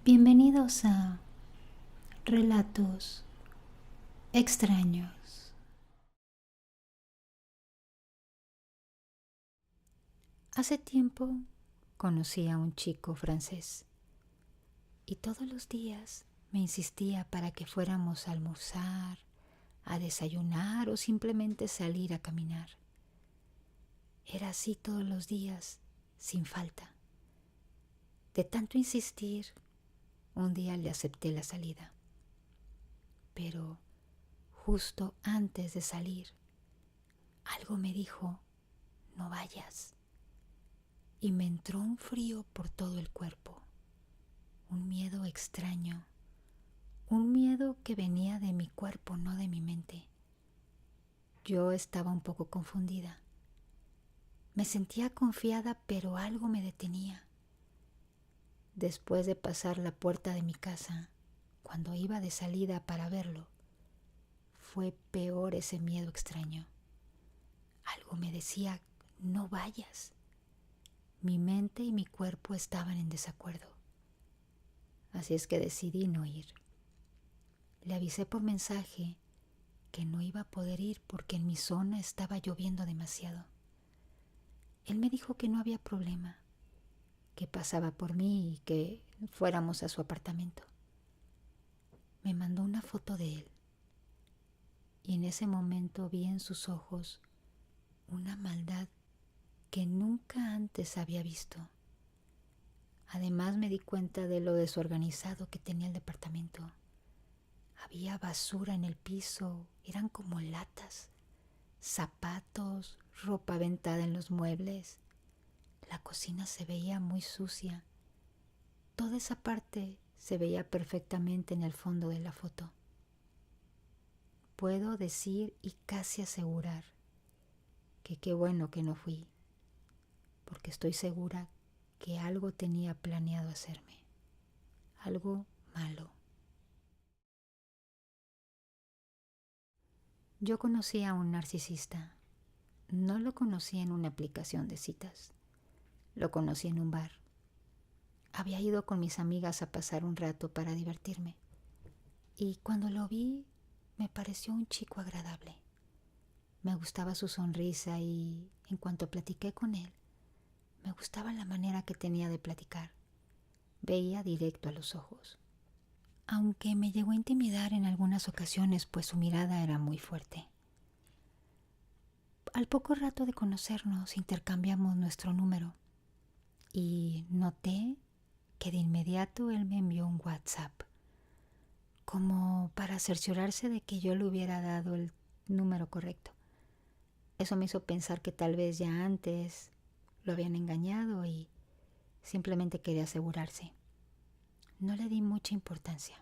Bienvenidos a Relatos Extraños. Hace tiempo conocí a un chico francés y todos los días me insistía para que fuéramos a almorzar, a desayunar o simplemente salir a caminar. Era así todos los días, sin falta. De tanto insistir, un día le acepté la salida. Pero justo antes de salir, algo me dijo: no vayas. Y me entró un frío por todo el cuerpo, un miedo extraño, un miedo que venía de mi cuerpo, no de mi mente. Yo estaba un poco confundida. Me sentía confiada, pero algo me detenía. Después de pasar la puerta de mi casa, cuando iba de salida para verlo, fue peor ese miedo extraño. Algo me decía: no vayas. Mi mente y mi cuerpo estaban en desacuerdo. Así es que decidí no ir. Le avisé por mensaje que no iba a poder ir porque en mi zona estaba lloviendo demasiado. Él me dijo que no había problema, que pasaba por mí y que fuéramos a su apartamento. Me mandó una foto de él y en ese momento vi en sus ojos una maldad que nunca antes había visto. Además me di cuenta de lo desorganizado que tenía el departamento. Había basura en el piso, eran como latas, zapatos, ropa aventada en los muebles. La cocina se veía muy sucia. Toda esa parte se veía perfectamente en el fondo de la foto. Puedo decir y casi asegurar que qué bueno que no fui, porque estoy segura que algo tenía planeado hacerme, algo malo. Yo conocí a un narcisista. No lo conocí en una aplicación de citas. Lo conocí en un bar. Había ido con mis amigas a pasar un rato para divertirme. Y cuando lo vi, me pareció un chico agradable. Me gustaba su sonrisa y, en cuanto platiqué con él, me gustaba la manera que tenía de platicar. Veía directo a los ojos. Aunque me llegó a intimidar en algunas ocasiones, pues su mirada era muy fuerte. Al poco rato de conocernos, intercambiamos nuestro número y noté que de inmediato él me envió un WhatsApp, como para cerciorarse de que yo le hubiera dado el número correcto. Eso me hizo pensar que tal vez ya antes lo habían engañado y simplemente quería asegurarse. No le di mucha importancia.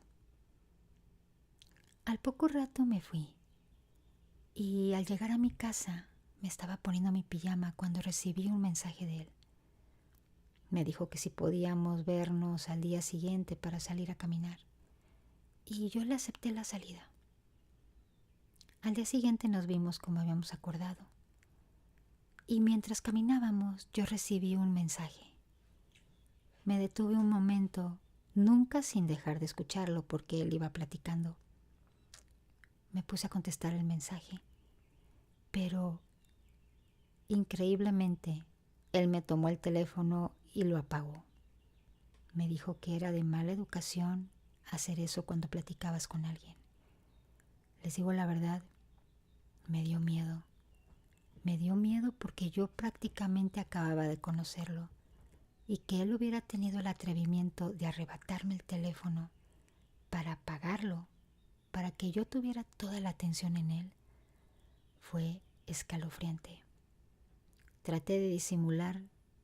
Al poco rato me fui y al llegar a mi casa me estaba poniendo mi pijama cuando recibí un mensaje de él. Me dijo que si podíamos vernos al día siguiente para salir a caminar. Y yo le acepté la salida. Al día siguiente nos vimos como habíamos acordado. Y mientras caminábamos, yo recibí un mensaje. Me detuve un momento, nunca sin dejar de escucharlo porque él iba platicando. Me puse a contestar el mensaje, pero increíblemente él me tomó el teléfono y lo apagó. Me dijo que era de mala educación hacer eso cuando platicabas con alguien. Les digo la verdad, me dio miedo. Me dio miedo porque yo prácticamente acababa de conocerlo y que él hubiera tenido el atrevimiento de arrebatarme el teléfono para apagarlo, para que yo tuviera toda la atención en él, fue escalofriante. Traté de disimular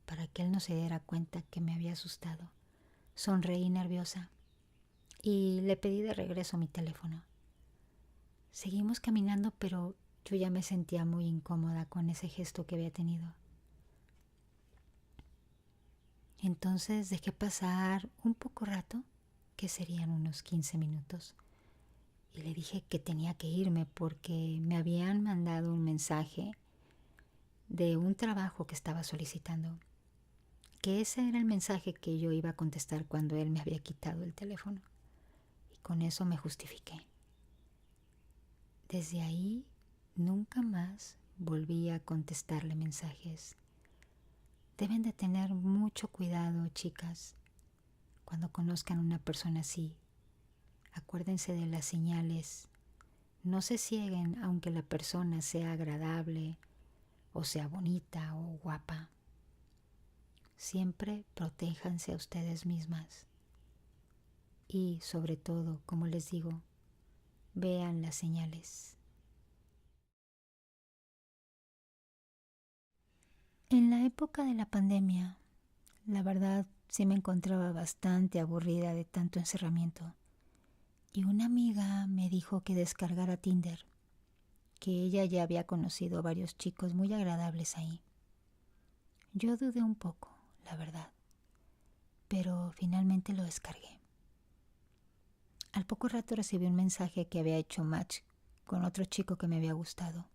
para que él no se diera cuenta que me había asustado. Sonreí nerviosa y le pedí de regreso mi teléfono. Seguimos caminando, pero yo ya me sentía muy incómoda con ese gesto que había tenido. Entonces dejé pasar un poco rato, que serían unos 15 minutos, y le dije que tenía que irme porque me habían mandado un mensaje de un trabajo que estaba solicitando. que ese era el mensaje que yo iba a contestar cuando él me había quitado el teléfono. Y con eso me justifiqué. Desde ahí nunca más volví a contestarle mensajes. Deben de tener mucho cuidado, chicas, cuando conozcan a una persona así. Acuérdense de las señales. No se cieguen aunque la persona sea agradable o sea bonita o guapa. Siempre protéjanse a ustedes mismas. Y sobre todo, como les digo, vean las señales. En la época de la pandemia, la verdad sí me encontraba bastante aburrida de tanto encerramiento. Y una amiga me dijo que descargara Tinder, que ella ya había conocido a varios chicos muy agradables ahí. Yo dudé un poco, la verdad, pero finalmente lo descargué. Al poco rato recibí un mensaje que había hecho match con otro chico que me había gustado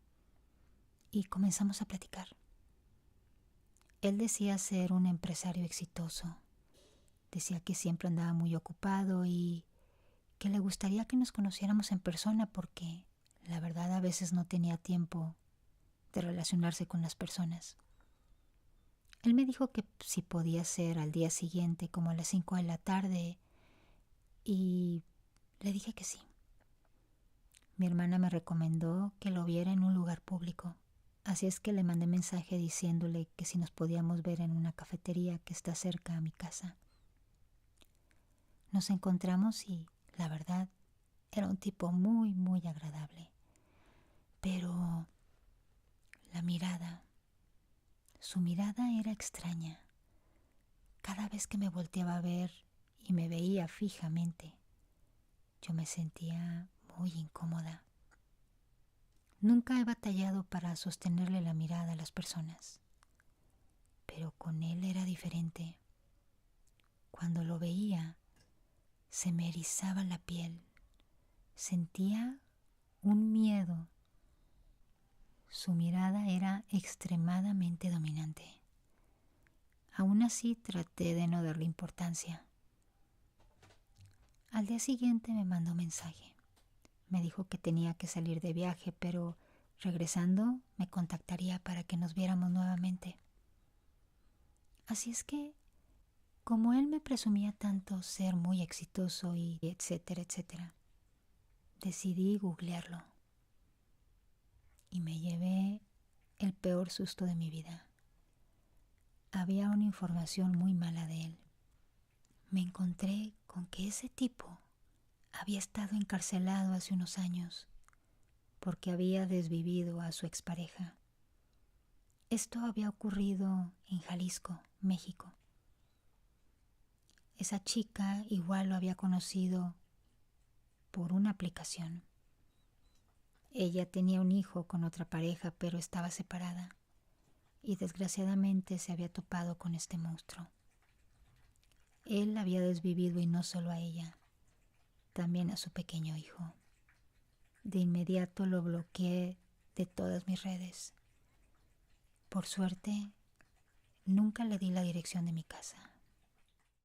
y comenzamos a platicar. Él decía ser un empresario exitoso. Decía que siempre andaba muy ocupado y que le gustaría que nos conociéramos en persona porque, la verdad, a veces no tenía tiempo de relacionarse con las personas. Él me dijo que si podía ser al día siguiente, como a las 5 de la tarde, y le dije que sí. Mi hermana me recomendó que lo viera en un lugar público, así es que le mandé mensaje diciéndole que si nos podíamos ver en una cafetería que está cerca a mi casa. Nos encontramos y, la verdad, era un tipo muy, muy agradable. Pero la mirada, su mirada era extraña. Cada vez que me volteaba a ver y me veía fijamente, yo me sentía muy incómoda. Nunca he batallado para sostenerle la mirada a las personas, pero con él era diferente. Cuando lo veía, se me erizaba la piel. Sentía un miedo. Su mirada era extremadamente dominante. Aún así traté de no darle importancia. Al día siguiente me mandó mensaje. Me dijo que tenía que salir de viaje, pero regresando me contactaría para que nos viéramos nuevamente. Así es que, como él me presumía tanto ser muy exitoso y etcétera, etcétera, decidí googlearlo y me llevé el peor susto de mi vida. Había una información muy mala de él. Me encontré con que ese tipo había estado encarcelado hace unos años porque había desvivido a su expareja. Esto había ocurrido en Jalisco, México. Esa chica igual lo había conocido por una aplicación. Ella tenía un hijo con otra pareja, pero estaba separada y desgraciadamente se había topado con este monstruo. Él había desvivido y no solo a ella, también a su pequeño hijo. De inmediato lo bloqueé de todas mis redes. Por suerte, nunca le di la dirección de mi casa.